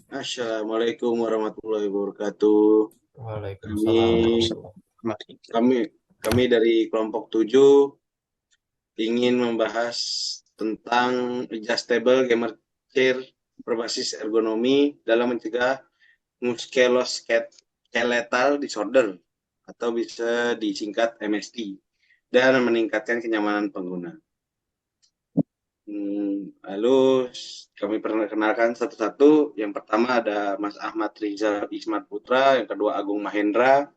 Assalamualaikum warahmatullahi wabarakatuh. Kami Waalaikumsalam warahmatullahi wabarakatuh. kami kami dari kelompok 7 ingin membahas tentang adjustable gamer chair berbasis ergonomi dalam mencegah musculoskeletal disorder atau bisa disingkat MSD dan meningkatkan kenyamanan pengguna. Lalu kami perkenalkan satu-satu. Yang pertama ada Mas Ahmad Rizal Ismat Putra, yang kedua Agung Mahendra,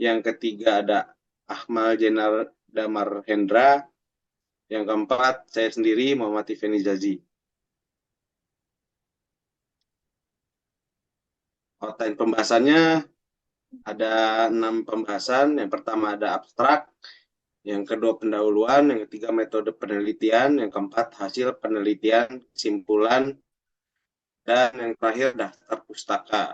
yang ketiga ada Ahmal Jenar Damar Hendra, yang keempat saya sendiri Muhammad Effendi Zazi. Outline pembahasannya ada 6 pembahasan. Yang pertama ada abstrak, yang kedua pendahuluan, yang ketiga metode penelitian, yang keempat hasil penelitian, kesimpulan, dan yang terakhir daftar pustaka.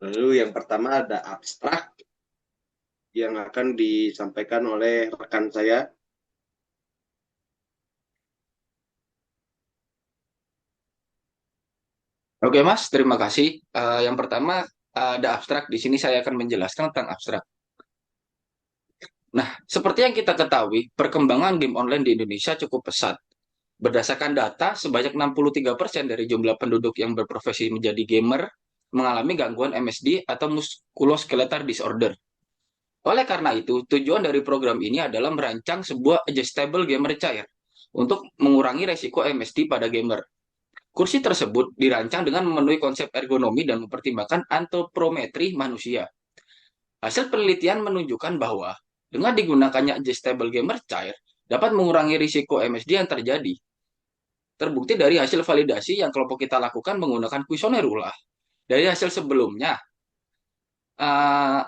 Lalu yang pertama ada abstrak yang akan disampaikan oleh rekan saya. Oke Mas, terima kasih. Yang pertama ada abstrak. Di sini saya akan menjelaskan tentang abstrak. Nah, seperti yang kita ketahui, perkembangan game online di Indonesia cukup pesat. Berdasarkan data, sebanyak 63% dari jumlah penduduk yang berprofesi menjadi gamer mengalami gangguan MSD atau musculoskeletal disorder. Oleh karena itu, tujuan dari program ini adalah merancang sebuah adjustable gamer chair untuk mengurangi resiko MSD pada gamer. Kursi tersebut dirancang dengan memenuhi konsep ergonomi dan mempertimbangkan antropometri manusia. Hasil penelitian menunjukkan bahwa dengan digunakannya adjustable gamer chair dapat mengurangi risiko MSD yang terjadi. Terbukti dari hasil validasi yang kelompok kita lakukan menggunakan kuesioner ulah. Dari hasil sebelumnya, uh,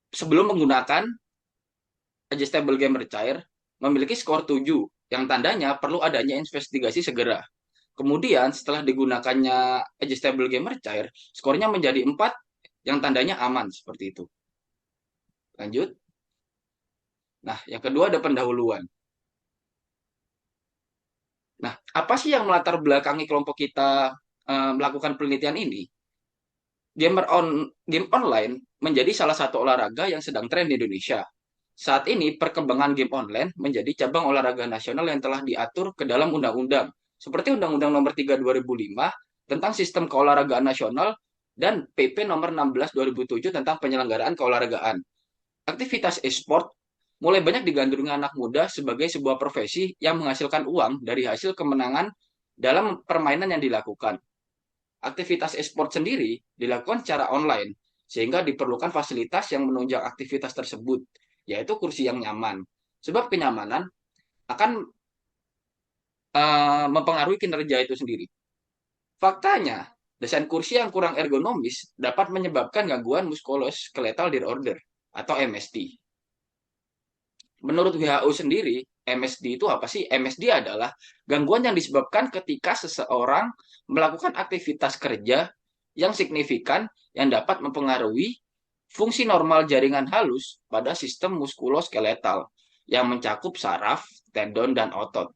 sebelum menggunakan adjustable gamer chair, memiliki skor 7, yang tandanya perlu adanya investigasi segera. Kemudian setelah digunakannya adjustable gamer chair, skornya menjadi 4 yang tandanya aman seperti itu. Lanjut. Nah, yang kedua ada pendahuluan. Nah, apa sih yang melatar belakangi kelompok kita melakukan penelitian ini? Game online menjadi salah satu olahraga yang sedang tren di Indonesia. Saat ini perkembangan game online menjadi cabang olahraga nasional yang telah diatur ke dalam undang-undang, seperti Undang-Undang Nomor 3 2005 tentang Sistem Keolahragaan Nasional dan PP Nomor 16 2007 tentang penyelenggaraan keolahragaan. Aktivitas e-sport mulai banyak digandrungi anak muda sebagai sebuah profesi yang menghasilkan uang dari hasil kemenangan dalam permainan yang dilakukan. Aktivitas e-sport sendiri dilakukan secara online, sehingga diperlukan fasilitas yang menunjang aktivitas tersebut, yaitu kursi yang nyaman. Sebab kenyamanan akan mempengaruhi kinerja itu sendiri. Faktanya, desain kursi yang kurang ergonomis dapat menyebabkan gangguan musculoskeletal disorder atau MSD. Menurut WHO sendiri, MSD itu apa sih? MSD adalah gangguan yang disebabkan ketika seseorang melakukan aktivitas kerja yang signifikan yang dapat mempengaruhi fungsi normal jaringan halus pada sistem muskuloskeletal yang mencakup saraf, tendon, dan otot.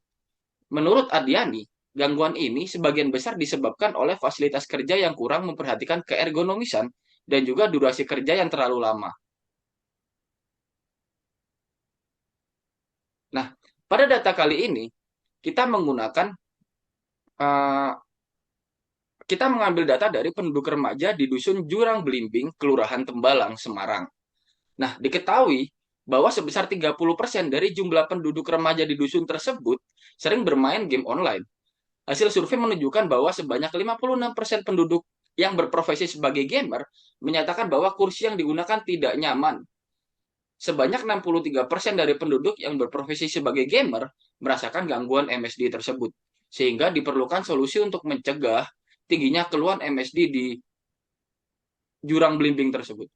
Menurut Adiani, gangguan ini sebagian besar disebabkan oleh fasilitas kerja yang kurang memperhatikan keergonomisan dan juga durasi kerja yang terlalu lama. Nah, pada data kali ini, kita menggunakan uh, kita mengambil data dari penduduk remaja di Dusun Jurang Belimbing, Kelurahan Tembalang, Semarang. Nah, diketahui bahwa sebesar 30% dari jumlah penduduk remaja di dusun tersebut sering bermain game online. Hasil survei menunjukkan bahwa sebanyak 56% penduduk yang berprofesi sebagai gamer menyatakan bahwa kursi yang digunakan tidak nyaman. Sebanyak 63% dari penduduk yang berprofesi sebagai gamer merasakan gangguan MSD tersebut. Sehingga diperlukan solusi untuk mencegah tingginya keluhan MSD di jurang belimbing tersebut.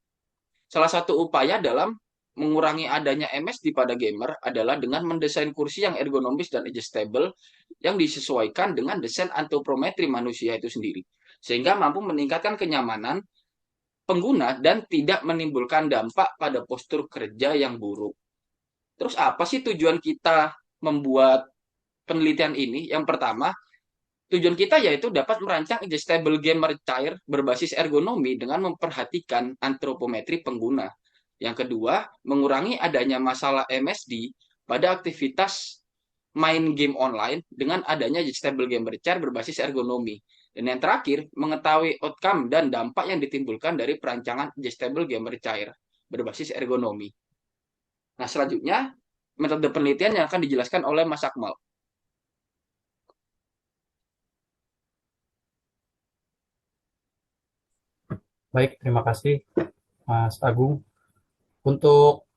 Salah satu upaya dalam mengurangi adanya MSD pada gamer adalah dengan mendesain kursi yang ergonomis dan adjustable yang disesuaikan dengan desain antropometri manusia itu sendiri. Sehingga mampu meningkatkan kenyamanan pengguna dan tidak menimbulkan dampak pada postur kerja yang buruk. Terus apa sih tujuan kita membuat penelitian ini? Yang pertama, tujuan kita yaitu dapat merancang adjustable gamer chair berbasis ergonomi dengan memperhatikan antropometri pengguna. Yang kedua, mengurangi adanya masalah MSD pada aktivitas main game online dengan adanya adjustable gamer chair berbasis ergonomi. Dan yang terakhir, mengetahui outcome dan dampak yang ditimbulkan dari perancangan adjustable gamer chair berbasis ergonomi. Nah, selanjutnya, metode penelitian yang akan dijelaskan oleh Mas Akmal. Baik, terima kasih Mas Agung. Untuk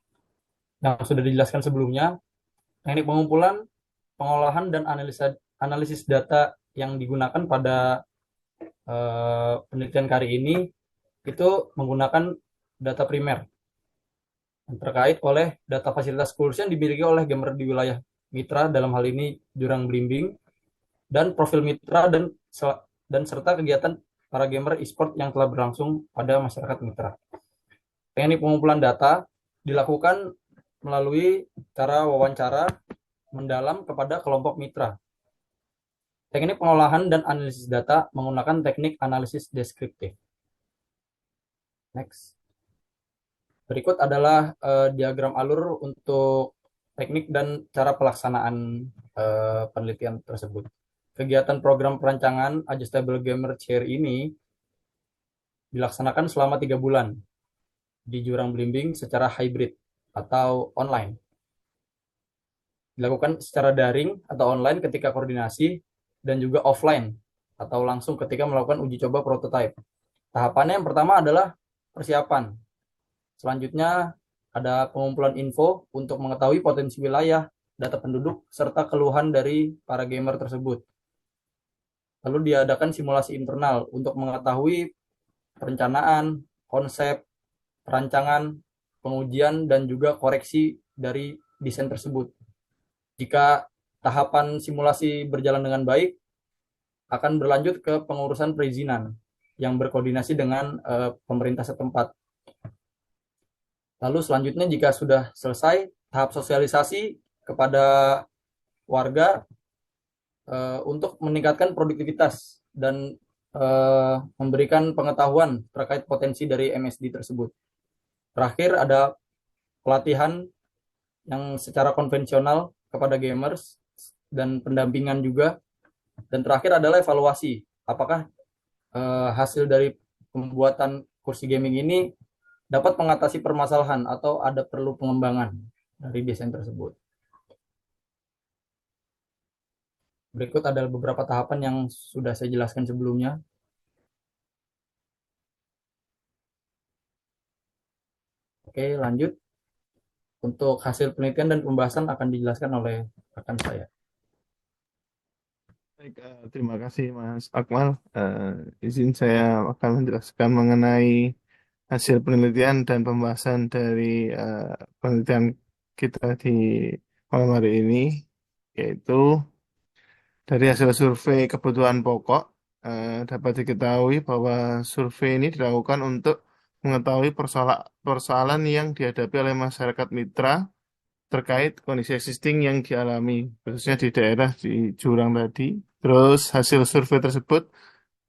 yang sudah dijelaskan sebelumnya, teknik pengumpulan, pengolahan, dan analisis data yang digunakan pada penelitian kali ini itu menggunakan data primer yang terkait oleh data fasilitas kursi yang dimiliki oleh gamer di wilayah mitra, dalam hal ini Jurang Belimbing, dan profil mitra dan serta kegiatan para gamer e-sport yang telah berlangsung pada masyarakat mitra. Teknik pengumpulan data dilakukan melalui cara wawancara mendalam kepada kelompok mitra. Teknik pengolahan dan analisis data menggunakan teknik analisis deskriptif. Next. Berikut adalah diagram alur untuk teknik dan cara pelaksanaan penelitian tersebut. Kegiatan program perancangan Adjustable Gamer Chair ini dilaksanakan selama 3 bulan di Jurang Belimbing secara hybrid atau online. Dilakukan secara daring atau online ketika koordinasi dan juga offline atau langsung ketika melakukan uji coba prototipe. Tahapannya yang pertama adalah persiapan. Selanjutnya ada pengumpulan info untuk mengetahui potensi wilayah, data penduduk, serta keluhan dari para gamer tersebut. Lalu diadakan simulasi internal untuk mengetahui perencanaan, konsep, perancangan, pengujian, dan juga koreksi dari desain tersebut. Jika tahapan simulasi berjalan dengan baik, akan berlanjut ke pengurusan perizinan yang berkoordinasi dengan pemerintah setempat. Lalu selanjutnya jika sudah selesai, tahap sosialisasi kepada warga untuk meningkatkan produktivitas dan memberikan pengetahuan terkait potensi dari MSD tersebut. Terakhir ada pelatihan yang secara konvensional kepada gamers dan pendampingan juga. Dan terakhir adalah evaluasi. Apakah hasil dari pembuatan kursi gaming ini dapat mengatasi permasalahan atau ada perlu pengembangan dari desain tersebut. Berikut adalah beberapa tahapan yang sudah saya jelaskan sebelumnya. Oke, lanjut. Untuk hasil penelitian dan pembahasan akan dijelaskan oleh rekan saya. Baik, terima kasih Mas Akmal. Izin saya akan menjelaskan mengenai hasil penelitian dan pembahasan dari penelitian kita di malam hari ini, yaitu dari hasil survei kebutuhan pokok. Dapat diketahui bahwa survei ini dilakukan untuk mengetahui persoalan yang dihadapi oleh masyarakat mitra terkait kondisi existing yang dialami, khususnya di daerah di Jurang tadi. Terus hasil survei tersebut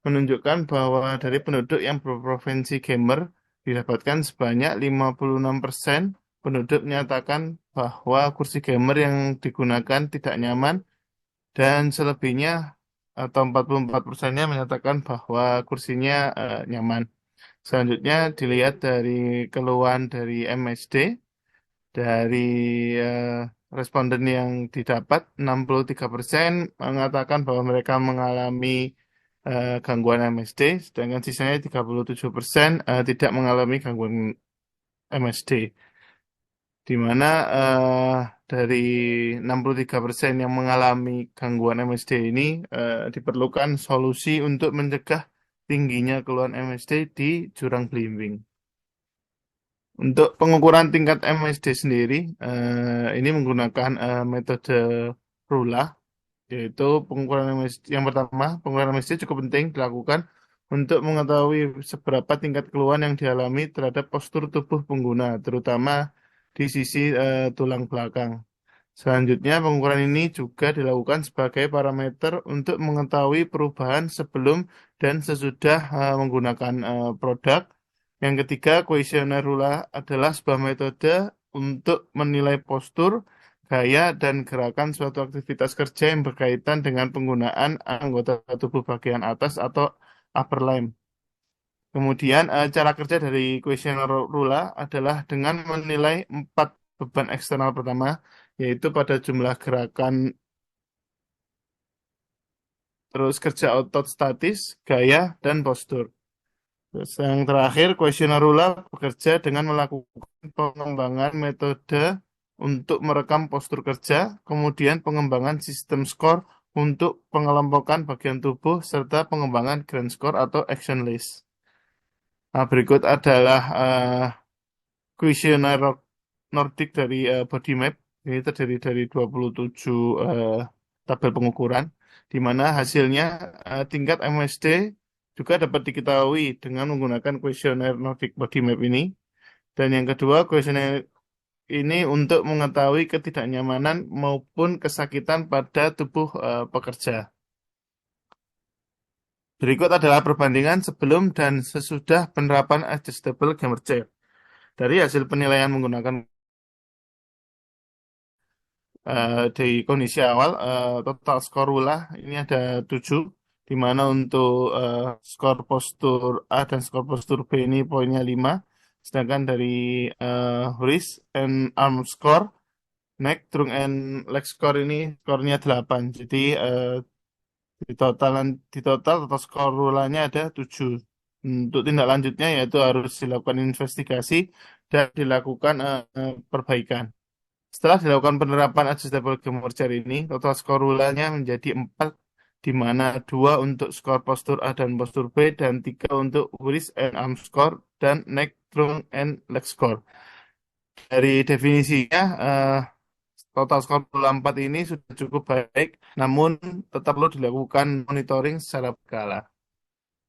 menunjukkan bahwa dari penduduk yang berprovinsi gamer didapatkan sebanyak 56% penduduk menyatakan bahwa kursi gamer yang digunakan tidak nyaman dan selebihnya atau 44%-nya menyatakan bahwa kursinya nyaman. Selanjutnya dilihat dari keluhan dari MSD. Dari responden yang didapat, 63% mengatakan bahwa mereka mengalami gangguan MSD, sedangkan sisanya 37% tidak mengalami gangguan MSD. Di mana dari 63% yang mengalami gangguan MSD ini diperlukan solusi untuk mencegah tingginya keluhan MSD di Jurang Belimbing. Untuk pengukuran tingkat MSD sendiri, ini menggunakan metode RULA, yaitu pengukuran MSD. Yang pertama, pengukuran MSD cukup penting dilakukan untuk mengetahui seberapa tingkat keluhan yang dialami terhadap postur tubuh pengguna, terutama di sisi tulang belakang. Selanjutnya, pengukuran ini juga dilakukan sebagai parameter untuk mengetahui perubahan sebelum dan sesudah menggunakan produk. Yang ketiga, kuesioner Rula adalah sebuah metode untuk menilai postur, gaya, dan gerakan suatu aktivitas kerja yang berkaitan dengan penggunaan anggota tubuh bagian atas atau upper limb. Kemudian, cara kerja dari kuesioner Rula adalah dengan menilai 4 beban eksternal pertama, yaitu pada jumlah gerakan, terus kerja otot statis, gaya, dan postur. Terus yang terakhir, kuesioner Rula bekerja dengan melakukan pengembangan metode untuk merekam postur kerja, kemudian pengembangan sistem skor untuk pengelompokan bagian tubuh, serta pengembangan grand score atau action list. Nah, berikut adalah kuesioner Nordic dari body map. Ini terdiri dari 27 tabel pengukuran, di mana hasilnya tingkat MSD juga dapat diketahui dengan menggunakan kuesioner Nordic Body Map ini. Dan yang kedua, kuesioner ini untuk mengetahui ketidaknyamanan maupun kesakitan pada tubuh pekerja. Berikut adalah perbandingan sebelum dan sesudah penerapan adjustable gamer chair. Dari hasil penilaian menggunakan di kondisi awal, total skor Rula ini ada 7, di mana untuk skor postur A dan skor postur B ini poinnya 5, sedangkan dari wrist and arm score, neck, trunk and leg score ini skornya 8. Jadi di total skor Rulanya ada 7. Untuk tindak lanjutnya yaitu harus dilakukan investigasi dan dilakukan perbaikan. Setelah dilakukan penerapan adjustable gamer chair ini, total skor Rulanya menjadi 4, di mana 2 untuk skor postur A dan postur B, dan 3 untuk wrist and arm score, dan neck, trunk, and leg score. Dari definisinya, total skor Rula 4 ini sudah cukup baik, namun tetap perlu dilakukan monitoring secara berkala.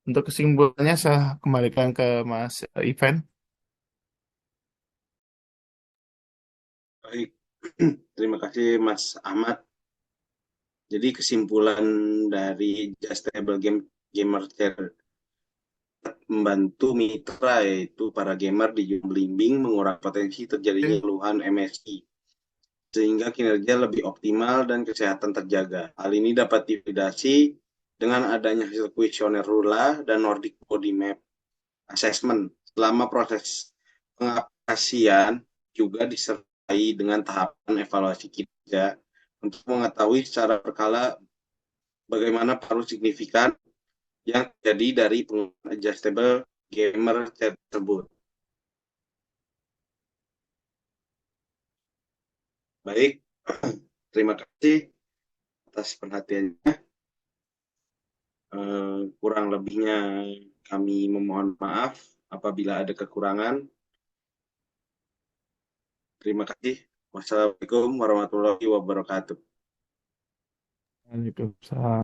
Untuk kesimpulannya, saya kembalikan ke Mas Ivan. Baik, terima kasih Mas Ahmad. Jadi kesimpulan dari Adjustable Gamer Chair membantu mitra, yaitu para gamer di ujung belimbing, mengurangi potensi terjadinya keluhan MSI, sehingga kinerja lebih optimal dan kesehatan terjaga. Hal ini dapat divalidasi dengan adanya hasil kuesioner Rula dan Nordic Body Map Assessment. Selama proses pengaplikasian juga disertai dengan tahapan evaluasi kinerja untuk mengetahui secara berkala bagaimana pengaruh signifikan yang terjadi dari penggunaan adjustable gamer chair tersebut. Baik, terima kasih atas perhatiannya. Kurang lebihnya kami memohon maaf apabila ada kekurangan. Terima kasih. Wassalamualaikum warahmatullahi wabarakatuh. Waalaikumsalam.